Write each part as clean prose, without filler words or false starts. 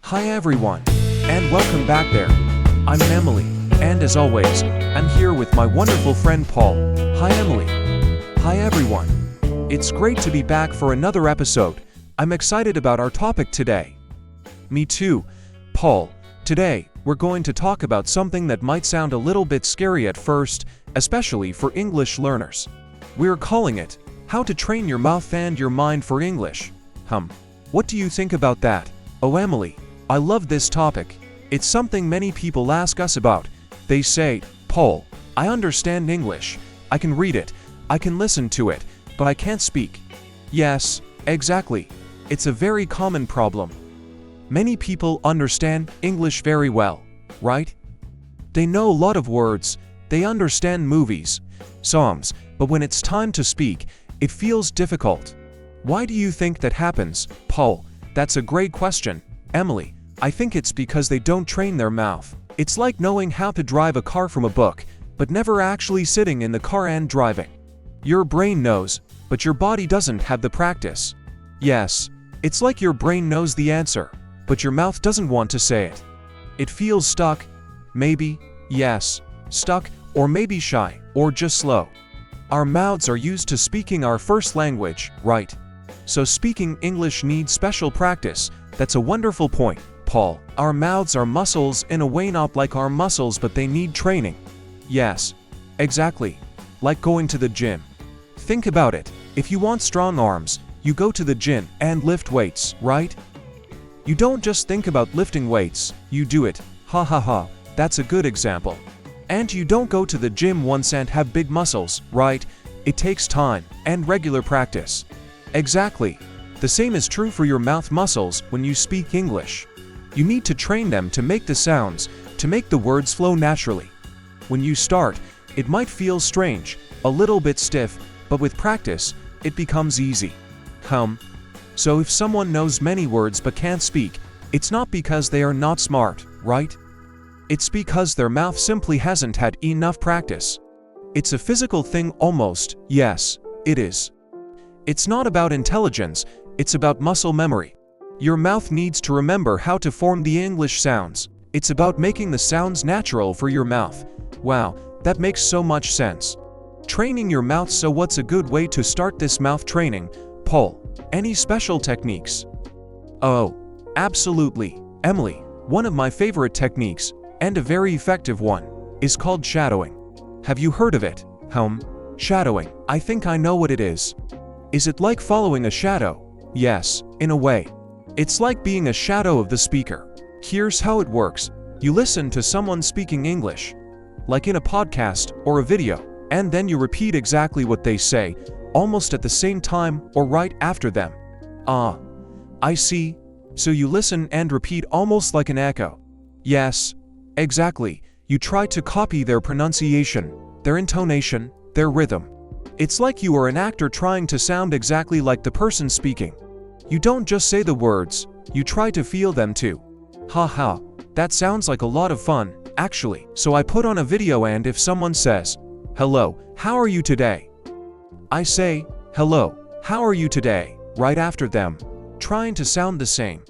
Hi everyone, and welcome back there. I'm Emily, and as always, I'm here with my wonderful friend Paul. Hi Emily. Hi everyone. It's great to be back for another episode. I'm excited about our topic today. Me too, Paul. Today, we're going to talk about something that might sound a little bit scary at first, especially for English learners. We're calling it, How to Train Your Mouth and Your Mind for English. What do you think about that? Oh Emily, I love this topic. It's something many people ask us about. They say, Paul, I understand English. I can read it. I can listen to it, but I can't speak. Yes, exactly. It's a very common problem. Many people understand English very well, right? They know a lot of words. They understand movies, songs, but when it's time to speak, it feels difficult. Why do you think that happens, Paul? That's a great question, Emily. I think it's because they don't train their mouth. It's like knowing how to drive a car from a book, but never actually sitting in the car and driving. Your brain knows, but your body doesn't have the practice. Yes, it's like your brain knows the answer, but your mouth doesn't want to say it. It feels stuck, maybe, yes, stuck, or maybe shy, or just slow. Our mouths are used to speaking our first language, right? So speaking English needs special practice. That's a wonderful point, Paul. Our mouths are muscles in a way, not like our muscles, but they need training. Yes, exactly. Like going to the gym. Think about it. If you want strong arms, you go to the gym and lift weights, right? You don't just think about lifting weights, you do it. Ha ha ha, that's a good example. And you don't go to the gym once and have big muscles, right? It takes time and regular practice. Exactly. The same is true for your mouth muscles when you speak English. You need to train them to make the sounds, to make the words flow naturally. When you start, it might feel strange, a little bit stiff, but with practice, it becomes easy. So if someone knows many words but can't speak, it's not because they are not smart, right? It's because their mouth simply hasn't had enough practice. It's a physical thing almost, yes, it is. It's not about intelligence, it's about muscle memory. Your mouth needs to remember how to form the English sounds. It's about making the sounds natural for your mouth. Wow, that makes so much sense. Training your mouth. So what's a good way to start this mouth training, Paul? Any special techniques? Oh, absolutely, Emily. One of my favorite techniques, and a very effective one, is called shadowing. Have you heard of it? Shadowing. I think I know what it is. Is it like following a shadow? Yes, in a way. It's like being a shadow of the speaker. Here's how it works. You listen to someone speaking English, like in a podcast or a video, and then you repeat exactly what they say, almost at the same time or right after them. Ah, I see. So you listen and repeat almost like an echo. Yes, exactly. You try to copy their pronunciation, their intonation, their rhythm. It's like you are an actor trying to sound exactly like the person speaking. You don't just say the words, you try to feel them too. Haha, that sounds like a lot of fun, actually. So I put on a video, and if someone says, "Hello, how are you today?" I say, "Hello, how are you today?" right after them, trying to sound the same.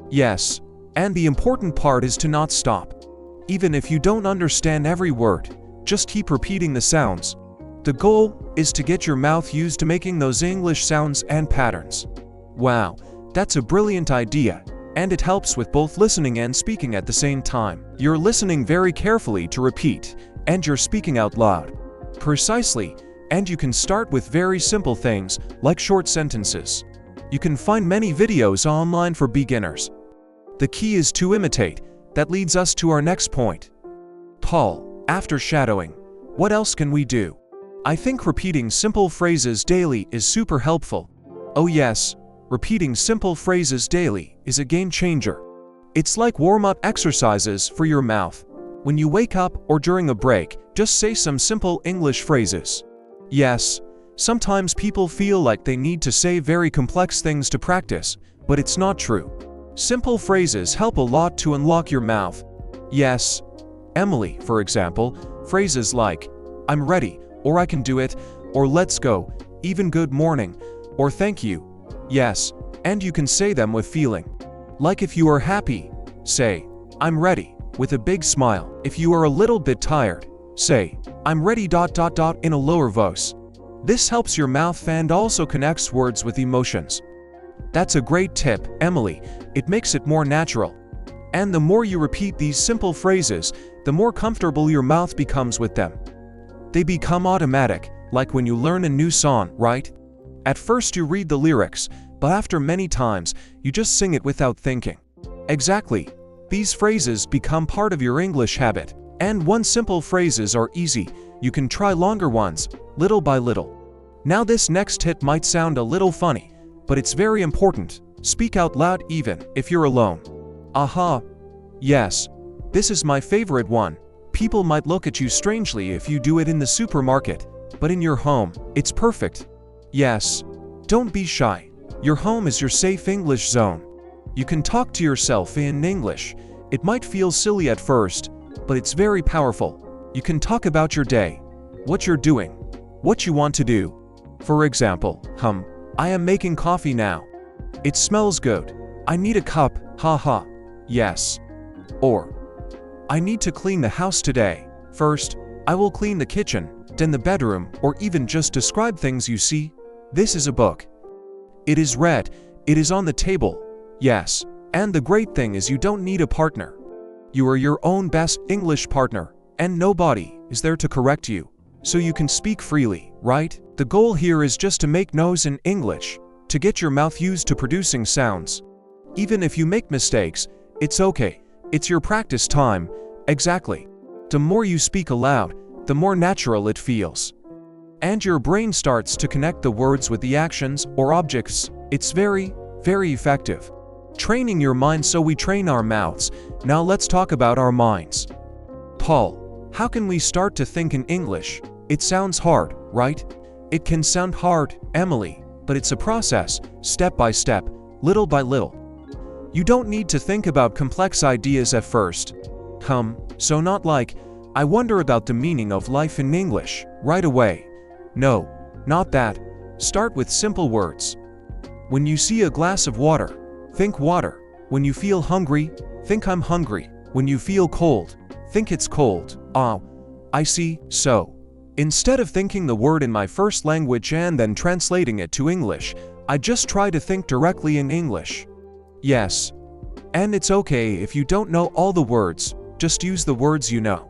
Yes, and the important part is to not stop. Even if you don't understand every word, just keep repeating the sounds. The goal is to get your mouth used to making those English sounds and patterns. Wow, that's a brilliant idea, and it helps with both listening and speaking at the same time. You're listening very carefully to repeat, and you're speaking out loud. Precisely, and you can start with very simple things, like short sentences. You can find many videos online for beginners. The key is to imitate. That leads us to our next point. Paul, after shadowing, what else can we do? I think repeating simple phrases daily is super helpful. Oh yes, repeating simple phrases daily is a game changer. It's like warm-up exercises for your mouth. When you wake up or during a break, just say some simple English phrases. Yes, sometimes people feel like they need to say very complex things to practice, but it's not true. Simple phrases help a lot to unlock your mouth. Yes, Emily, for example, phrases like, "I'm ready," or "I can do it," or "let's go," even "good morning," or "thank you." Yes, and you can say them with feeling. Like if you are happy, say, "I'm ready," with a big smile. If you are a little bit tired, say, "I'm ready," in a lower voice. This helps your mouth and also connects words with emotions. That's a great tip, Emily. It makes it more natural. And the more you repeat these simple phrases, the more comfortable your mouth becomes with them. They become automatic, like when you learn a new song, right? At first you read the lyrics, but after many times, you just sing it without thinking. Exactly. These phrases become part of your English habit. And one simple phrases are easy. You can try longer ones, little by little. Now this next tip might sound a little funny, but it's very important. Speak out loud even if you're alone. Aha. Yes. This is my favorite one. People might look at you strangely if you do it in the supermarket, but in your home, it's perfect. Yes. Don't be shy. Your home is your safe English zone. You can talk to yourself in English. It might feel silly at first, but it's very powerful. You can talk about your day, what you're doing, what you want to do. For example, I am making coffee now. It smells good. I need a cup, haha. Yes. Or, I need to clean the house today. First, I will clean the kitchen, then the bedroom, or even just describe things you see. This is a book. It is red. It is on the table. Yes. And the great thing is you don't need a partner. You are your own best English partner, and nobody is there to correct you. So you can speak freely, right? The goal here is just to make noise in English, to get your mouth used to producing sounds. Even if you make mistakes, it's okay. It's your practice time. Exactly. The more you speak aloud, the more natural it feels. And your brain starts to connect the words with the actions or objects. It's very, very effective. Training your mind, so we train our mouths. Now let's talk about our minds. Paul, how can we start to think in English? It sounds hard, right? It can sound hard, Emily, but it's a process, step by step, little by little. You don't need to think about complex ideas at first. So not like, I wonder about the meaning of life in English, right away. No, not that. Start with simple words. When you see a glass of water, think water. When you feel hungry, think I'm hungry. When you feel cold, think it's cold. I see, so. Instead of thinking the word in my first language and then translating it to English, I just try to think directly in English. Yes. And it's okay if you don't know all the words, just use the words you know.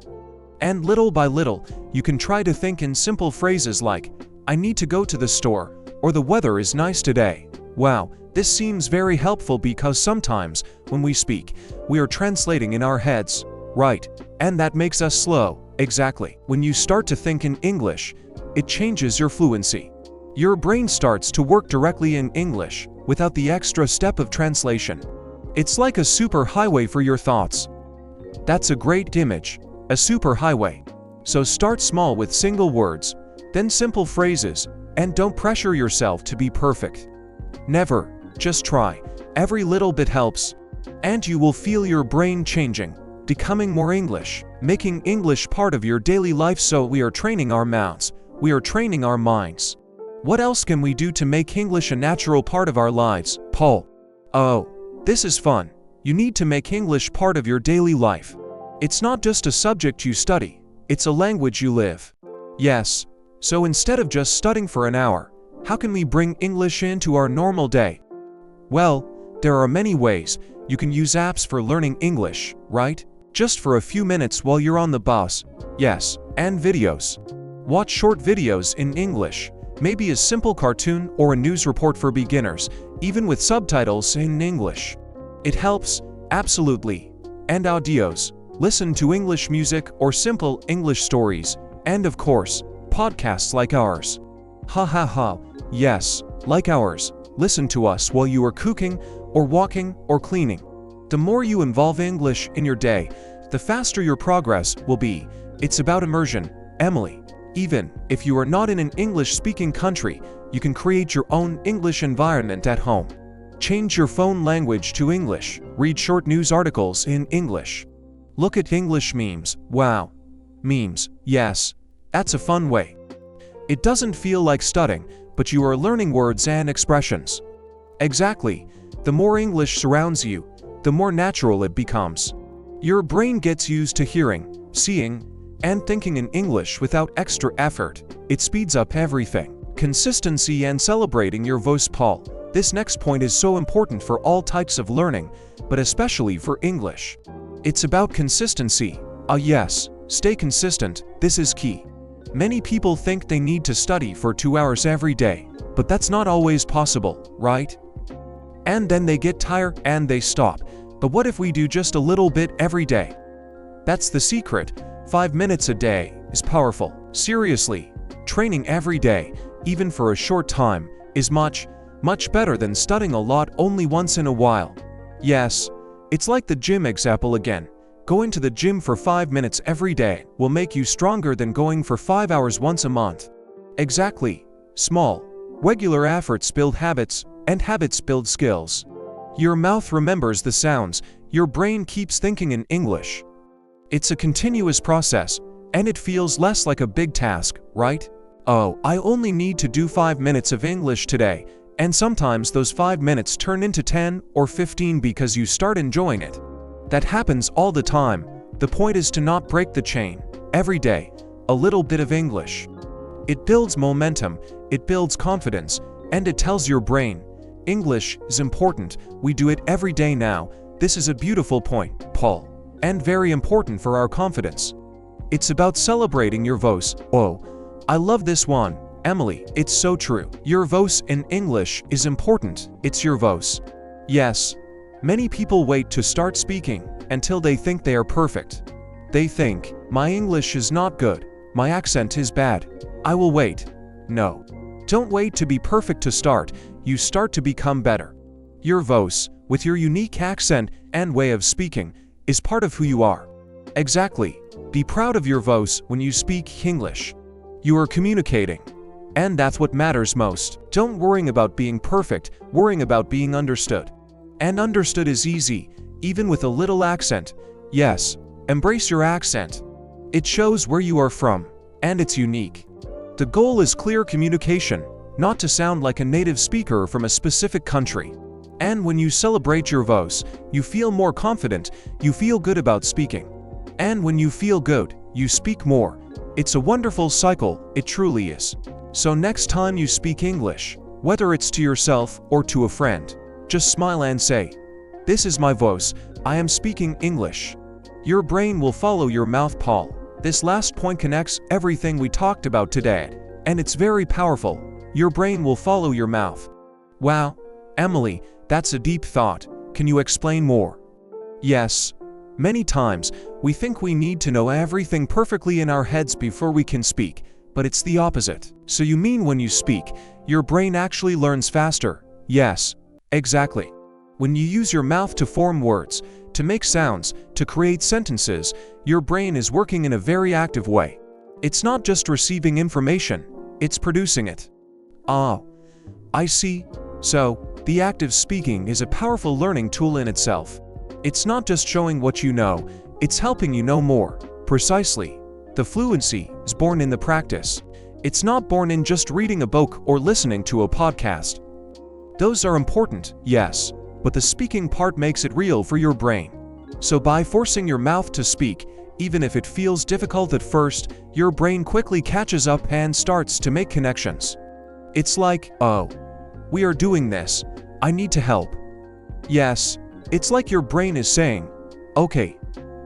And little by little, you can try to think in simple phrases like, I need to go to the store, or the weather is nice today. Wow, this seems very helpful because sometimes, when we speak, we are translating in our heads, right? And that makes us slow. Exactly. When you start to think in English, it changes your fluency. Your brain starts to work directly in English, without the extra step of translation. It's like a super highway for your thoughts. That's a great image, a super highway. So start small with single words, then simple phrases, and don't pressure yourself to be perfect. Never, just try. Every little bit helps. And you will feel your brain changing, becoming more English, making English part of your daily life. So we are training our mouths, we are training our minds. What else can we do to make English a natural part of our lives, Paul? Oh, this is fun. You need to make English part of your daily life. It's not just a subject you study, it's a language you live. Yes. So instead of just studying for an hour, how can we bring English into our normal day? Well, there are many ways. You can use apps for learning English, right? Just for a few minutes while you're on the bus. Yes, and videos. Watch short videos in English, maybe a simple cartoon or a news report for beginners, even with subtitles in English. It helps, absolutely. And audios. Listen to English music or simple English stories, and of course, podcasts like ours. Yes, like ours. Listen to us while you are cooking, or walking, or cleaning. The more you involve English in your day, the faster your progress will be. It's about immersion, Emily. Even if you are not in an English-speaking country, you can create your own English environment at home. Change your phone language to English. Read short news articles in English. Look at English memes. Wow. Memes, yes. That's a fun way. It doesn't feel like studying, but you are learning words and expressions. Exactly. The more English surrounds you, the more natural it becomes. Your brain gets used to hearing, seeing, and thinking in English without extra effort. It speeds up everything. Consistency and celebrating your voice, Paul. This next point is so important for all types of learning, but especially for English. It's about consistency. Yes, stay consistent, this is key. Many people think they need to study for 2 hours every day, but that's not always possible, right? And then they get tired and they stop. But what if we do just a little bit every day? That's the secret. 5 minutes a day is powerful. Seriously, training every day, even for a short time, is much better than studying a lot only once in a while. Yes, it's like the gym example again. Going to the gym for 5 minutes every day will make you stronger than going for 5 hours once a month. Exactly. Small, regular efforts build habits, and habits build skills. Your mouth remembers the sounds, your brain keeps thinking in English. It's a continuous process, and it feels less like a big task, right? Oh, I only need to do 5 minutes of English today, and sometimes those 5 minutes turn into 10 or 15 because you start enjoying it. That happens all the time. The point is to not break the chain. Every day, a little bit of English. It builds momentum, it builds confidence, and it tells your brain, English is important, we do it every day now. This is a beautiful point, Paul, and very important for our confidence. It's about celebrating your voice. Oh, I love this one, Emily, it's so true. Your voice in English is important, it's your voice. Yes, many people wait to start speaking until they think they are perfect. They think, my English is not good, my accent is bad, I will wait. No. Don't wait to be perfect to start, you start to become better. Your voice, with your unique accent and way of speaking, is part of who you are. Exactly. Be proud of your voice when you speak English. You are communicating. And that's what matters most. Don't worry about being perfect, worrying about being understood. And understood is easy, even with a little accent. Yes, embrace your accent. It shows where you are from, and it's unique. The goal is clear communication, not to sound like a native speaker from a specific country. And when you celebrate your voice, you feel more confident, you feel good about speaking. And when you feel good, you speak more. It's a wonderful cycle, it truly is. So next time you speak English, whether it's to yourself or to a friend, just smile and say, this is my voice, I am speaking English. Your brain will follow your mouth, Paul. This last point connects everything we talked about today, and it's very powerful. Your brain will follow your mouth. Wow, Emily, that's a deep thought. Can you explain more? Yes. Many times, we think we need to know everything perfectly in our heads before we can speak, but it's the opposite. So you mean when you speak, your brain actually learns faster? Yes, exactly. When you use your mouth to form words, to make sounds, to create sentences, your brain is working in a very active way. It's not just receiving information, it's producing it. Oh, I see. So, the active speaking is a powerful learning tool in itself. It's not just showing what you know, it's helping you know more. Precisely. The fluency is born in the practice. It's not born in just reading a book or listening to a podcast. Those are important, yes, but the speaking part makes it real for your brain. So by forcing your mouth to speak, even if it feels difficult at first, your brain quickly catches up and starts to make connections. It's like, oh, we are doing this, I need to help. Yes, it's like your brain is saying, okay,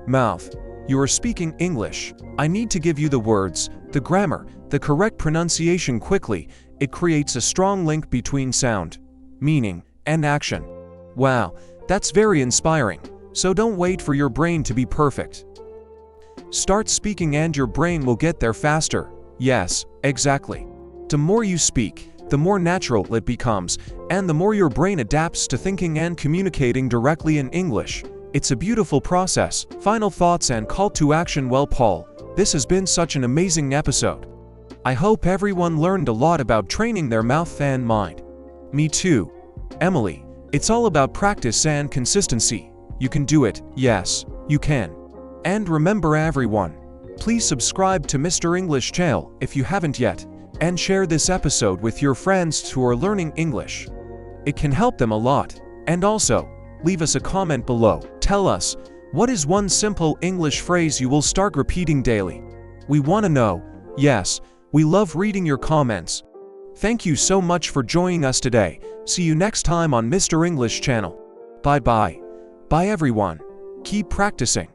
mouth, you are speaking English, I need to give you the words, the grammar, the correct pronunciation quickly. It creates a strong link between sound, meaning, and action. Wow, that's very inspiring. So don't wait for your brain to be perfect. Start speaking and your brain will get there faster. Yes, exactly. The more you speak, the more natural it becomes, and the more your brain adapts to thinking and communicating directly in English. It's a beautiful process. Final thoughts and call to action. Well, Paul, this has been such an amazing episode. I hope everyone learned a lot about training their mouth and mind. Me too. Emily, it's all about practice and consistency. You can do it, yes, you can. And remember everyone, please subscribe to Mr. English channel if you haven't yet, and share this episode with your friends who are learning English. It can help them a lot. And also, Leave us a comment below. Tell us, what is one simple English phrase you will start repeating daily? We want to know. Yes, we love reading your comments. Thank you so much for joining us today. See you next time on Mr. English channel. Bye bye. Bye everyone. Keep practicing.